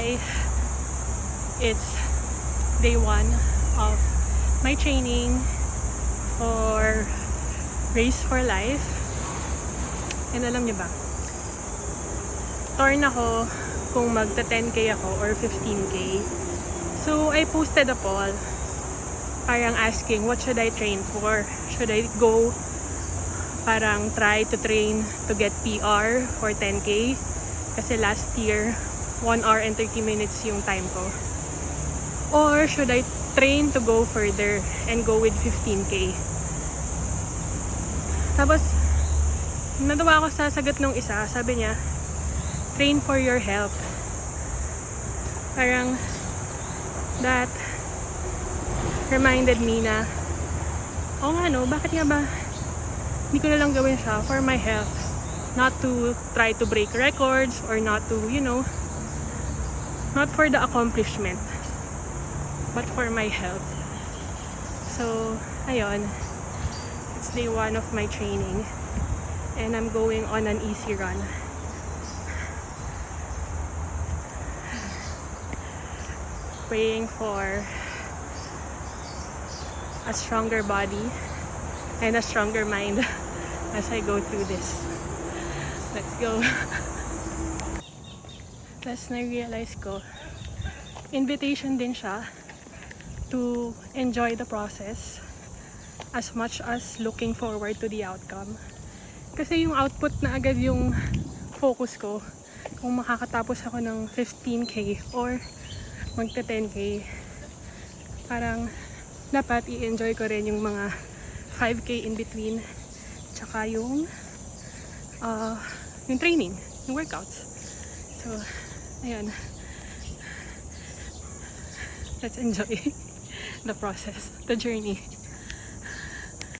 Today, it's day 1 of my training for Race for Life. And alam niyo ba, torn ako kung magta 10k ako or 15k. So I posted a poll parang asking what should I train for. Should I go parang try to train to get PR for 10k? Kasi last year 1 hour and 30 minutes yung time ko. Or should I train to go further and go with 15k? Tapos natawa ako sa sagot nung isa. Sabi niya, train for your health. Parang that reminded me na nga no, bakit nga ba hindi ko na lang gawin siya for my health, not to try to break records or not to, not for the accomplishment, but for my health. So ayun, it's day 1 of my training and I'm going on an easy run. Praying for a stronger body and a stronger mind as I go through this. Let's go. Tapos na-realize ko, invitation din siya to enjoy the process as much as looking forward to the outcome. Kasi yung output na agad yung focus ko. Kung makakatapos ako ng 15k or magta 10k, parang dapat i-enjoy ko rin yung mga 5k in between, tsaka yung training, yung workouts. So ayun, let's enjoy the process, the journey.